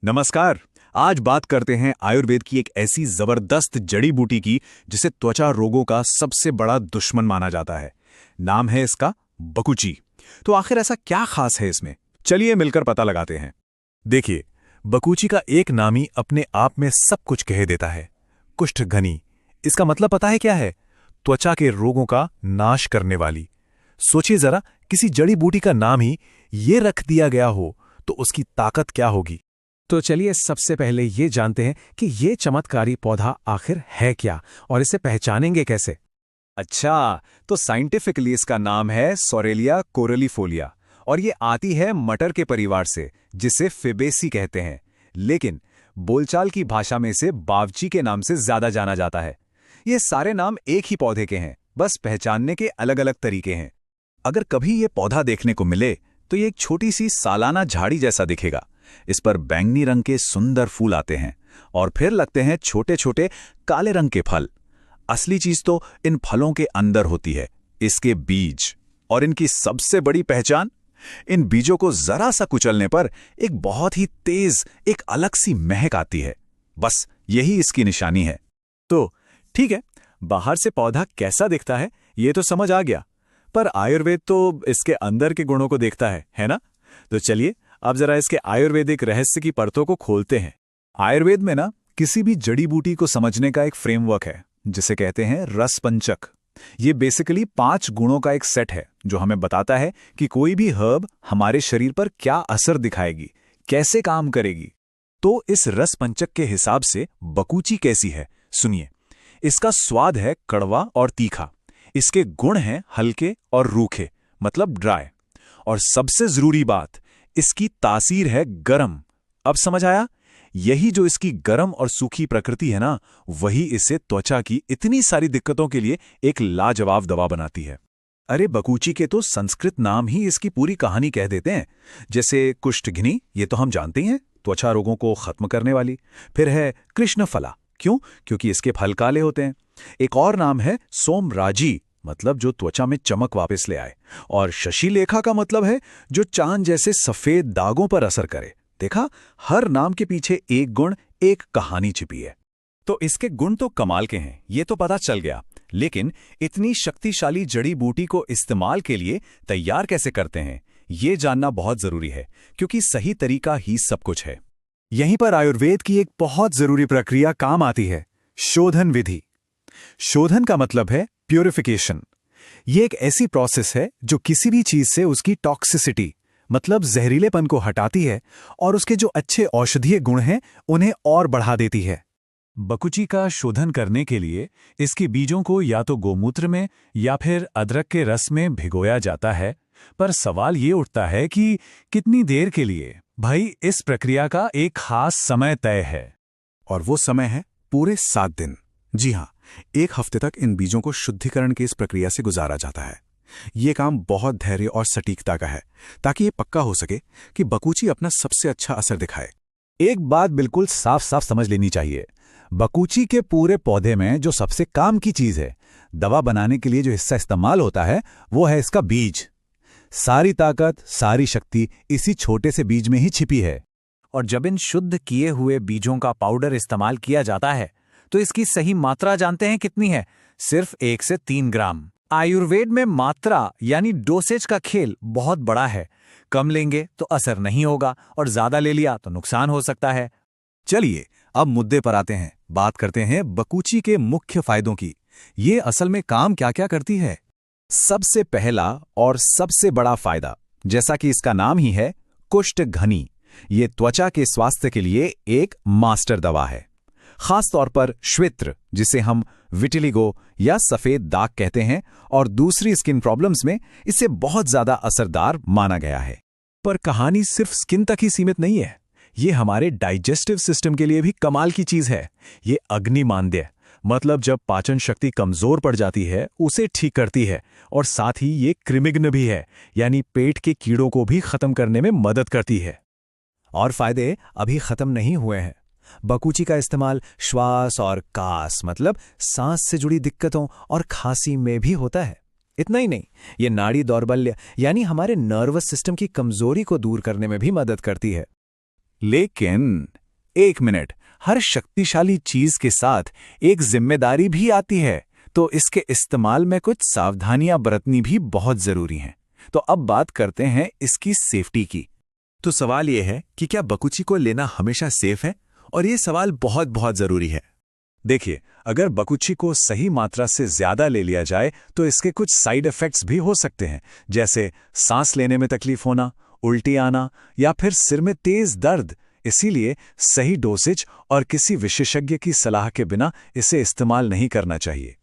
नमस्कार। आज बात करते हैं आयुर्वेद की एक ऐसी जबरदस्त जड़ी बूटी की जिसे त्वचा रोगों का सबसे बड़ा दुश्मन माना जाता है। नाम है इसका बकुची। तो आखिर ऐसा क्या खास है इसमें? चलिए मिलकर पता लगाते हैं। देखिए, बकुची का एक नाम ही अपने आप में सब कुछ कह देता है। कुष्ठघनी। इसका मतलब पता है क्या है? त्वचा के रोगों का नाश करने वाली। सोचिए जरा, किसी जड़ी बूटी का नाम ही ये रख दिया गया हो तो उसकी ताकत क्या होगी। तो चलिए सबसे पहले ये जानते हैं कि ये चमत्कारी पौधा आखिर है क्या और इसे पहचानेंगे कैसे। अच्छा, तो साइंटिफिकली इसका नाम है सोरेलिया कोरलीफोलिया और ये आती है मटर के परिवार से, जिसे फिबेसी कहते हैं। लेकिन बोलचाल की भाषा में इसे बावची के नाम से ज्यादा जाना जाता है। ये सारे नाम एक ही पौधे के हैं, बस पहचानने के अलग अलग तरीके हैं। अगर कभी ये पौधा देखने को मिले तो ये एक छोटी सी सालाना झाड़ी जैसा दिखेगा। इस पर बैंगनी रंग के सुंदर फूल आते हैं और फिर लगते हैं छोटे छोटे काले रंग के फल। असली चीज तो इन फलों के अंदर होती है, इसके बीज। और इनकी सबसे बड़ी पहचान, इन बीजों को जरा सा कुचलने पर एक बहुत ही तेज, एक अलग सी महक आती है। बस यही इसकी निशानी है। तो ठीक है, बाहर से पौधा कैसा दिखता है ये तो समझ आ गया, पर आयुर्वेद तो इसके अंदर के गुणों को देखता है ना? तो चलिए अब जरा इसके आयुर्वेदिक रहस्य की परतों को खोलते हैं। आयुर्वेद में ना किसी भी जड़ी बूटी को समझने का एक फ्रेमवर्क है जिसे कहते हैं रस पंचक। ये बेसिकली 5 गुणों का एक सेट है जो हमें बताता है कि कोई भी हर्ब हमारे शरीर पर क्या असर दिखाएगी, कैसे काम करेगी। तो इस रस पंचक के हिसाब से बकुची कैसी है, सुनिए। इसका स्वाद है कड़वा और तीखा। इसके गुण हैं हल्के और रूखे, मतलब ड्राई। और सबसे जरूरी बात, इसकी तासीर है गरम। अब समझ आया? यही जो इसकी गरम और सूखी प्रकृति है ना, वही इसे त्वचा की इतनी सारी दिक्कतों के लिए एक लाजवाब दवा बनाती है। अरे बकुची के तो संस्कृत नाम ही इसकी पूरी कहानी कह देते हैं। जैसे कुष्ठघ्नि, ये तो हम जानते ही हैं, त्वचा रोगों को खत्म करने वाली। फिर है कृष्णफला, क्यों? क्योंकि इसके फल काले होते हैं। एक और नाम है सोमराजी, मतलब जो त्वचा में चमक वापस ले आए। और शशिलेखा का मतलब है जो चांद जैसे सफेद दागों पर असर करे। देखा, हर नाम के पीछे एक गुण, एक कहानी छिपी है। तो इसके गुण तो कमाल के हैं, ये तो पता चल गया। लेकिन इतनी शक्तिशाली जड़ी बूटी को इस्तेमाल के लिए तैयार कैसे करते हैं, ये जानना बहुत जरूरी है, क्योंकि सही तरीका ही सब कुछ है। यहीं पर आयुर्वेद की एक बहुत जरूरी प्रक्रिया काम आती है, शोधन विधि। शोधन का मतलब है प्यूरिफिकेशन। ये एक ऐसी प्रोसेस है जो किसी भी चीज से उसकी टॉक्सिसिटी, मतलब जहरीलेपन को हटाती है और उसके जो अच्छे औषधीय गुण हैं उन्हें और बढ़ा देती है। बकुची का शोधन करने के लिए इसके बीजों को या तो गोमूत्र में या फिर अदरक के रस में भिगोया जाता है। पर सवाल ये उठता है कि कितनी देर के लिए? भाई, इस प्रक्रिया का एक खास समय तय है, और वो समय है पूरे 7 दिन। जी हाँ, 1 हफ्ते तक इन बीजों को शुद्धिकरण की इस प्रक्रिया से गुजारा जाता है। ये काम बहुत धैर्य और सटीकता का है, ताकि ये पक्का हो सके कि बकुची अपना सबसे अच्छा असर दिखाए। एक बात बिल्कुल साफ साफ समझ लेनी चाहिए, बकुची के पूरे पौधे में जो सबसे काम की चीज है, दवा बनाने के लिए जो हिस्सा इस्तेमाल होता है, वो है इसका बीज। सारी ताकत, सारी शक्ति इसी छोटे से बीज में ही छिपी है। और जब इन शुद्ध किए हुए बीजों का पाउडर इस्तेमाल किया जाता है तो इसकी सही मात्रा जानते हैं कितनी है? सिर्फ 1 से 3 ग्राम। आयुर्वेद में मात्रा यानी डोसेज का खेल बहुत बड़ा है। कम लेंगे तो असर नहीं होगा और ज्यादा ले लिया तो नुकसान हो सकता है। चलिए अब मुद्दे पर आते हैं। बात करते हैं बकुची के मुख्य फायदों की। ये असल में काम क्या क्या करती है। सबसे पहला और सबसे बड़ा फायदा, जैसा कि इसका नाम ही है, कुष्ठघनी। ये त्वचा के स्वास्थ्य के लिए एक मास्टर दवा है। खास तौर पर श्वेत्र, जिसे हम विटिलिगो या सफेद दाग कहते हैं, और दूसरी स्किन प्रॉब्लम्स में इसे बहुत ज्यादा असरदार माना गया है। पर कहानी सिर्फ स्किन तक ही सीमित नहीं है, ये हमारे डाइजेस्टिव सिस्टम के लिए भी कमाल की चीज है। ये अग्निमांद्य, मतलब जब पाचन शक्ति कमजोर पड़ जाती है, उसे ठीक करती है। और साथ ही ये कृमिघ्न भी है, यानी पेट के कीड़ों को भी खत्म करने में मदद करती है। और फायदे अभी खत्म नहीं हुए हैं। बकुची का इस्तेमाल श्वास और कास, मतलब सांस से जुड़ी दिक्कतों और खांसी में भी होता है। इतना ही नहीं, ये नाड़ी दौर्बल्य यानी हमारे नर्वस सिस्टम की कमजोरी को दूर करने में भी मदद करती है। लेकिन एक मिनट, हर शक्तिशाली चीज के साथ एक जिम्मेदारी भी आती है, तो इसके इस्तेमाल में कुछ सावधानियां बरतनी भी बहुत जरूरी हैं। तो अब बात करते हैं इसकी सेफ्टी की। तो सवाल यह है कि क्या बकुची को लेना हमेशा सेफ है? और ये सवाल बहुत बहुत जरूरी है। देखिए, अगर बकुची को सही मात्रा से ज्यादा ले लिया जाए तो इसके कुछ साइड इफेक्ट्स भी हो सकते हैं, जैसे सांस लेने में तकलीफ होना, उल्टी आना या फिर सिर में तेज दर्द। इसीलिए सही डोसेज और किसी विशेषज्ञ की सलाह के बिना इसे इस्तेमाल नहीं करना चाहिए।